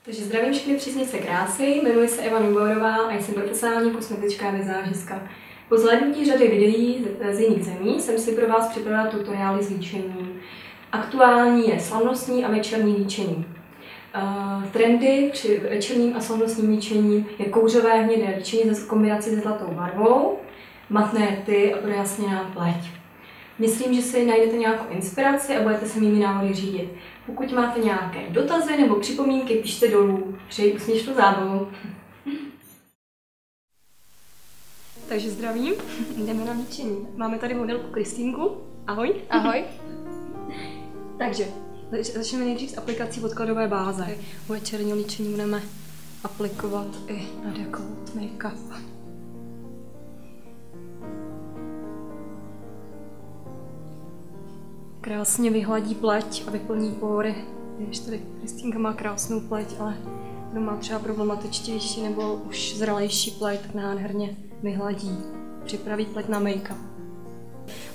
Takže zdravím všechny příznivce krásy, jmenuji se Eva Neubauerová a jsem profesionální kosmetická vizážistka. Po zhlédnutí řady videí z jiných zemí jsem si pro vás připravila tutoriály s líčením. Aktuální je slavnostní a večerní líčení. Trendy při večerním a slavnostním líčení je kouřové hnědé líčení v kombinaci se zlatou barvou, matné rty a projasněná pleť. Myslím, že si najdete nějakou inspiraci a budete se mými návody řídit. Pokud máte nějaké dotazy nebo připomínky, pište dolů. Přeji úspěšnou zábavu. Takže zdravím, jdeme na líčení. Máme tady modelku Kristýnku. Ahoj. Ahoj. Takže začneme nejdřív s aplikací podkladové báze. U večerního líčení budeme aplikovat i na dekolt make-up. Krásně vyhladí pleť a vyplní pory. Když tady Kristýnka má krásnou pleť, ale kdo má třeba problematičtější nebo už zralejší pleť, tak nádherně vyhladí. Připraví pleť na make-up.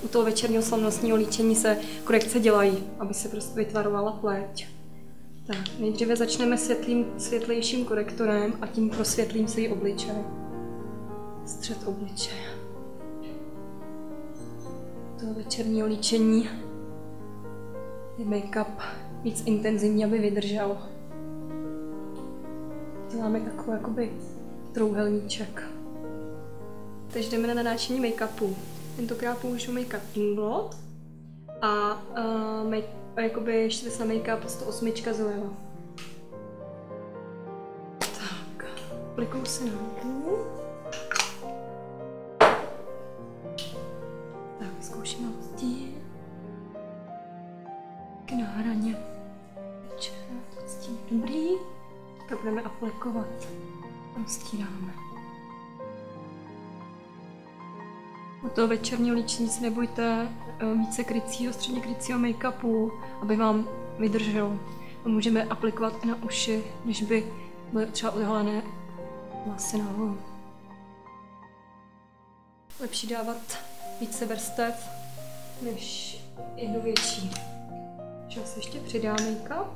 U toho večerního slavnostního líčení se korekce dělají, aby se prostě vytvarovala pleť. Tak, nejdříve začneme světlejším korektorem a tím prosvětlím si ji obličej. Střed obličeje. U toho večerního líčení je make-up víc intenzivní, aby vydržel. Děláme takový jakoby trouhelníček. Takže jdeme na nanášení make-upu. Tentokrát použiju make-up Inglot a jakoby čtvrtá make-up 108 Zoeva. Tak, aplikuju si na ruku. Tak, zkouším odstín. Na hraně odstín dobrý. Tak budeme aplikovat. Odstínáme. U toho večerního líčení si nebojte více krycího, středně krycího make-upu, aby vám vydrželo. A můžeme aplikovat i na uši, když by byly třeba odhalené vlasy nahoru. Lepší dávat více vrstev, než jednu větší. Čas ještě přidám make-up.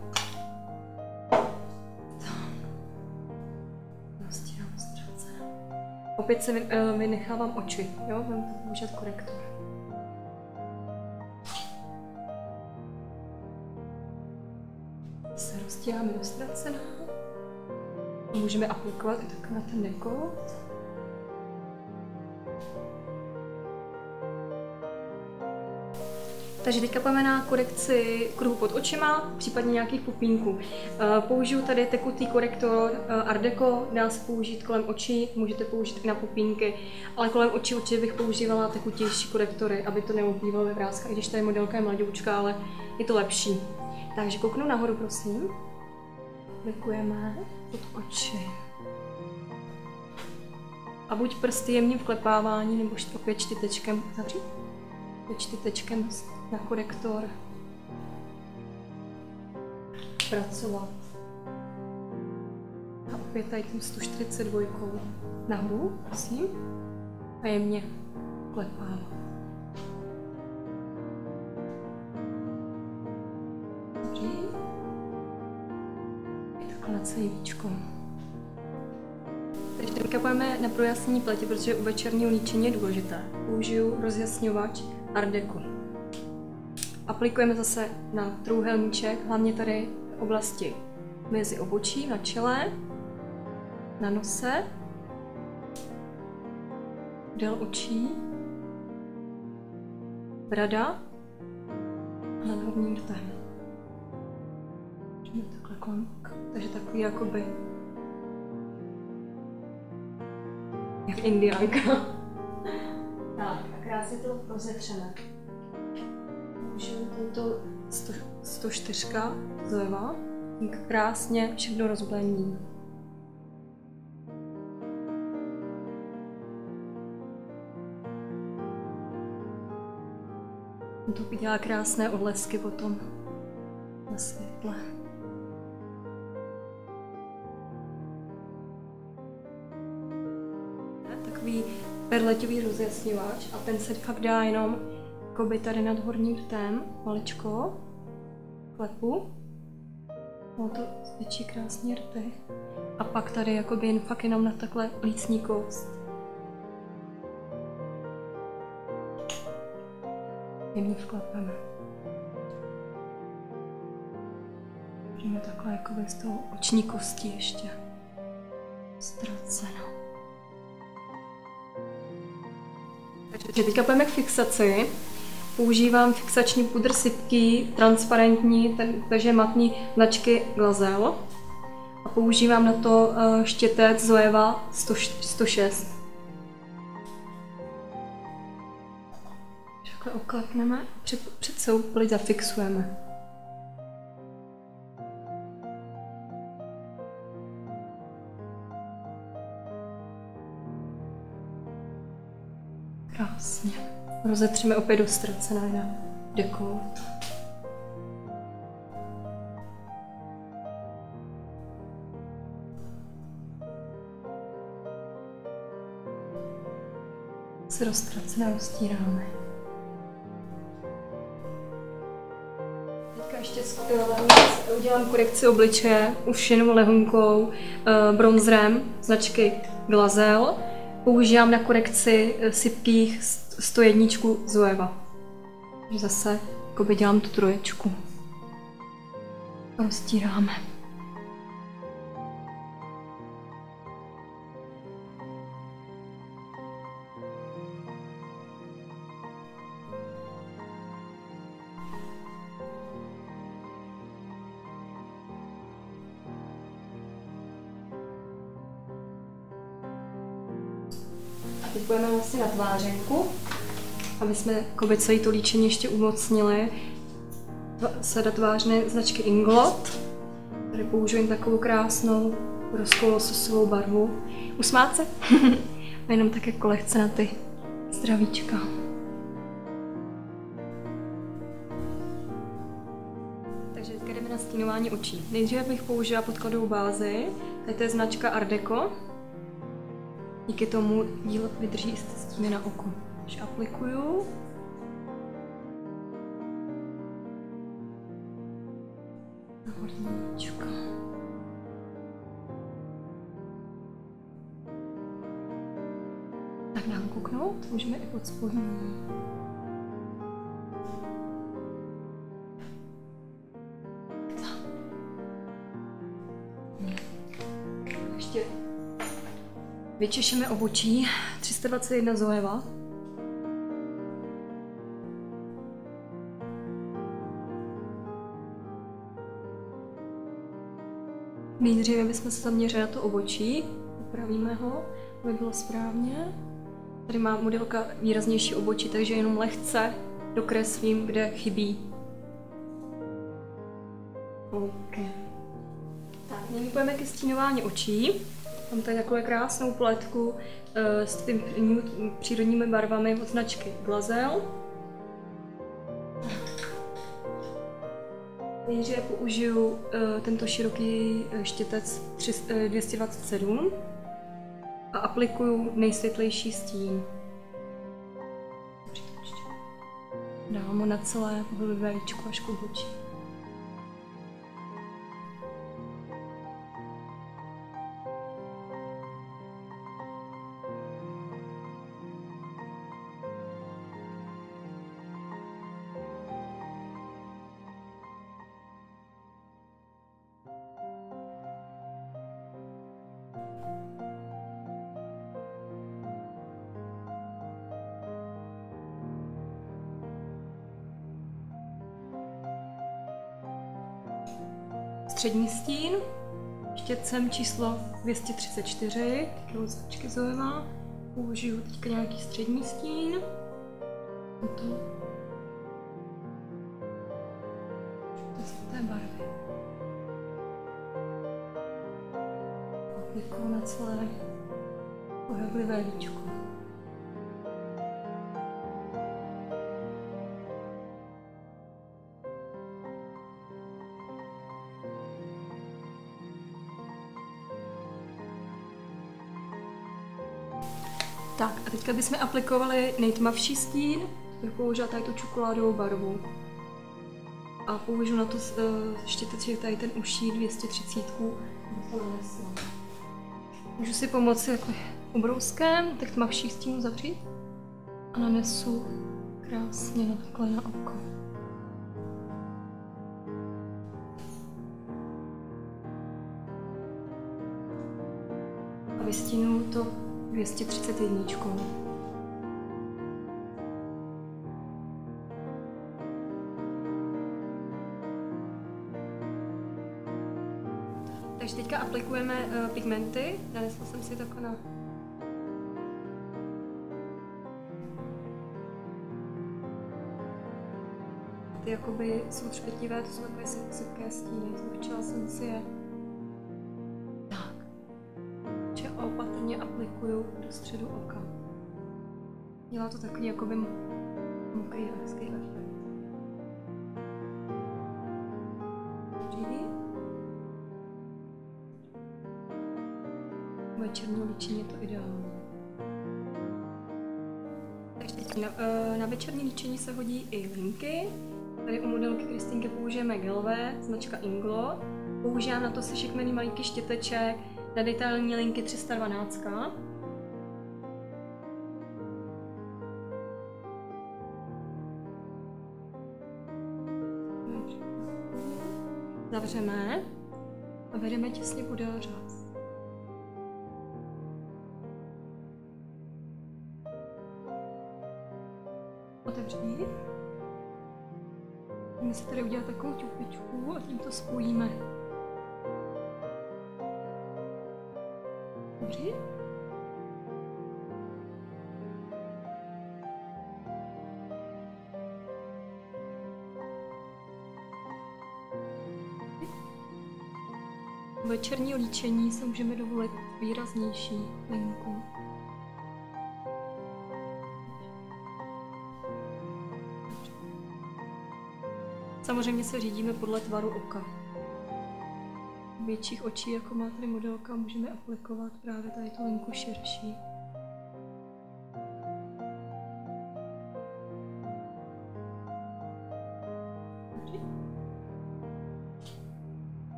Opět se vynechávám oči, jo? Budeme použít korektor. Se roztíháme do ztracená. Můžeme aplikovat i tak na ten dekolt. Takže teďka půjdeme na korekci kruhu pod očima, případně nějakých pupínků. Použiju tady tekutý korektor Art Deco, dá se použít kolem očí, můžete použít i na pupínky, ale kolem očí určitě bych používala tekutější korektory, aby to neuplývalo ve vrázkách, i když tady modelka je mladoučka, ale je to lepší. Takže kouknu nahoru, prosím. Aplikujeme pod oči. A buď prsty jemným vklepávání, nebo opět čtytečkem zavřít. Čtytečkem na korektor pracovat. A opět tady tím 142 nahoru, prosím, a jemně klepávat. Dobře. I takhle na celý víčko. Takže teďka půjdeme na projasnění pleti, protože u večerního líčení je důležité. Použiju rozjasňovač Art Deco. Aplikujeme zase na trůhelníček, hlavně tady v oblasti mezi obočí, na čele, na nose, del očí, brada a nad horním rtem. Takhle kolem, takže takový jakoby jak indiánka. Tak, a krásně to rozetřeme. Můžeme tento 104 Zoeva krásně všechno rozblendím. To dělá krásné odlesky potom na světle. Takový perletový rozjasňovač a ten se fakt dá jenom jakoby tady nad horním rtem, maličko, klepu No to zvětší krásně rty. A pak tady jakoby jen fakt jenom na takhle lícní kost. Jemně vklepeme. Můžeme takhle jakoby z toho oční kosti ještě ztraceno. Takže teďka půjdeme k fixaci. Používám fixační pudr sypký, transparentní, takže matný značky Glazel. A používám na to štětec Zoeva 106. Takhle oklepneme a před soupli zafixujeme. Krásně. Rozetřeme opět do ztracené na dekolt. Se roztracené roztíráme. Teďka ještě udělám korekci obličeje už jenom lehonkou bronzerem značky Glazel. Používám na korekci sypkých 101 Zoeva. Zase jakoby dělám tu troječku. Roztíráme. Teď půjdeme vlastně na tvářenku, aby jsme jakoby celý to líčení ještě umocnili. Sada tvářné značky Inglot. Tady použiju takovou krásnou rozkolososovou barvu. Usmát se? A jenom tak jako lehce na ty zdravíčka. Takže teď jdeme na stínování očí. Nejdříve bych použila podkladovou bázi. Tady to je značka Art Deco. Díky tomu díl vydrží stíny na oku. Takže aplikuju. Na horníčko. Tak dám kouknout, můžeme i pod spodní. Ještě vyčešeme obočí 321 Zoeva. Nejdříve bychom se zaměřili na to obočí, upravíme ho, aby bylo správně. Tady má modelka výraznější obočí, takže jenom lehce dokreslím, kde chybí. OK. Tak, nyní půjdeme ke stínování očí. Mám tady takovou krásnou paletku s těmi přírodními barvami od značky Glazel. Nejdříve použiju tento široký štětec 227 a aplikuju nejsvětlejší stín. Dám ho na celé pohyblivé líčko až k obočí. Střední stín, štětcem číslo 234, taky od značky Zoeva. Použiju teďka nějaký střední stín. To je barvy. Aplikuju na celé pohyblivé líčko. Tak a teďka bychom aplikovali nejtmavší stín, bych použila tady tu čokoládovou barvu. A použiju na to štěteček tady ten uší 230. Můžu si pomoci jako ubrouskem, tak tmavších stínu zavřít a nanesu krásně takhle na oko. A vystínu to 231. Takže teďka aplikujeme pigmenty. Nanesla jsem si takhle na ty jakoby jsou třpetivé, to jsou takové sypké stíny. Zmrčila jsem si je. Tak. Takže opatrně aplikuju do středu oka. Dělá to takový jakoby mokrý hezký efekt. Večerní líčení je to ideální. Takže teď na večerní líčení se hodí i linky. Tady u modelky Kristýnky použijeme gelové, značka Inglo. Používám na to se šikmený malinký štěteček na detailní linky 312. Zavřeme a vedeme těsně podél řas. Otevřít. Můžeme si tady udělat takovou ťupičku a tím to spojíme. Otevřít. U večerního líčení se můžeme dovolit výraznější linku. Samozřejmě se řídíme podle tvaru oka. U větších očí, jako má tady modelka, můžeme aplikovat právě tady tu linku širší.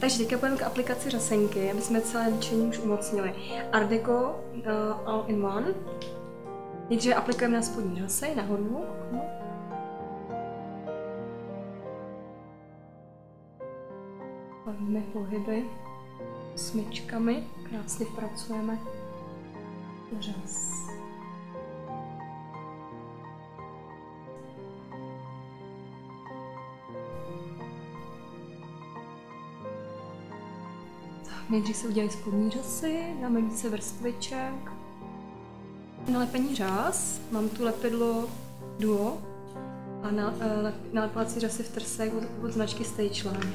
Takže teďka půjdeme k aplikaci řasenky, aby jsme celé líčení už umocnili. Art Deco All in One. Nejdříve aplikujeme na spodní řasy, nahoru. Bavíme pohyby smyčkami, krásně pracujeme do řas. Nejdřív se udělají spodní řasy, dáme více vrstviček. Na lepení řas mám tu lepidlo Duo a na lepovací řasy v trsech od značky Stageline.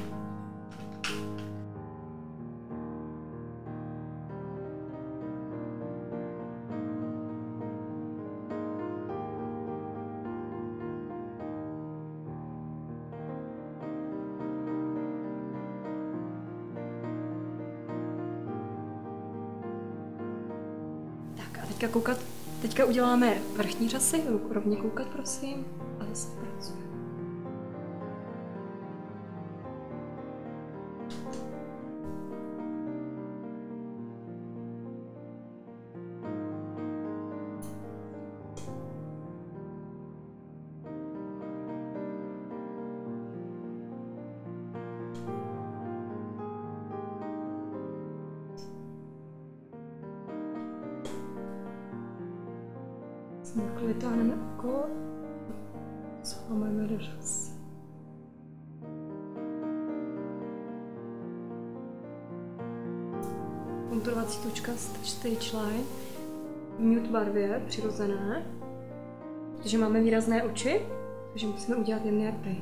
Teďka uděláme vrchní řasy, rovně koukat prosím, a zase pracujeme. Takhle vytáhneme oko, schováme do řas. Konturovací tučka Stageline v mute barvě, přirozené, protože máme výrazné oči, takže musíme udělat jemné rty.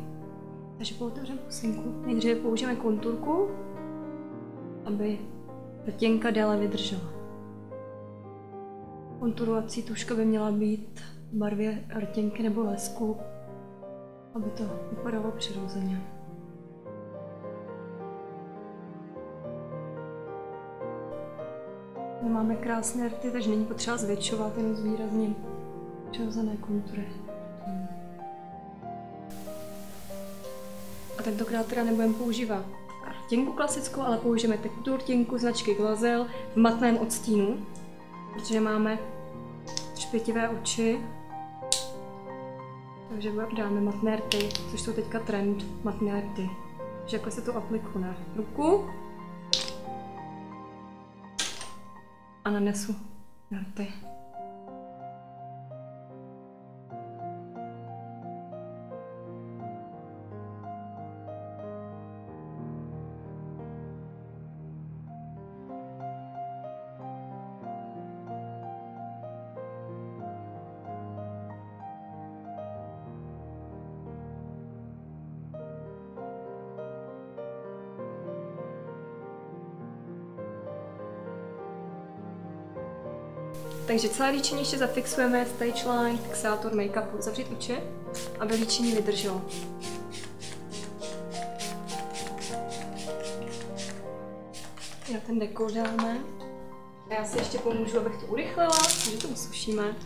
Takže pootevřeme pusinku. Nejdříve použijeme konturku, aby rtěnka déle vydržela. Konturovací tuška by měla být v barvě rtěnky nebo lesku aby to vypadalo přirozeně. Máme krásné rty, takže není potřeba zvětšovat, jenom zvýraznit přirozené kontury. A tentokrát teda nebudeme používat rtěnku klasickou, ale použijeme takovou rtěnku značky Glazel v matném odstínu, protože máme špětivé oči. Takže dáme matné rty, což jsou teďka trend, matné rty. Takže jako se to aplikuje na ruku a nanesu na rty. Takže celé líčení ještě zafixujeme stage line, fixátor make-upu. Zavřít oči, aby líčení vydrželo. Já ten dekol dáme. A já si ještě pomůžu, abych to urychlila, takže to usušíme.